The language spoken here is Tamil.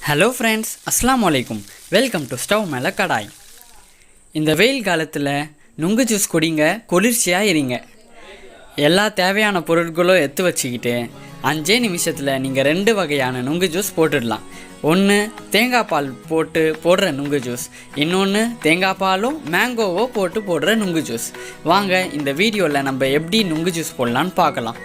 ஹலோ ஃப்ரெண்ட்ஸ், அஸ்ஸலாமு அலைக்கும். வெல்கம் டு ஸ்டவ் மேலே கடாய். இந்த வெயில் காலத்தில் நுங்கு ஜூஸ் குடிங்க, குளிர்ச்சியாக இருங்க. எல்லா தேவையான பொருட்களும் எடுத்து வச்சுக்கிட்டு 5 நிமிஷத்தில் நீங்கள் 2 வகையான நுங்கு ஜூஸ் போட்டுடலாம். ஒன்று தேங்காய் பால் போட்டு போடுற நுங்கு ஜூஸ், இன்னொன்று தேங்காய் பாலும் மேங்கோவோ போட்டு போடுற நுங்கு ஜூஸ். வாங்க இந்த வீடியோவில் நம்ம எப்படி நுங்கு ஜூஸ் போடலான்னு பார்க்கலாம்.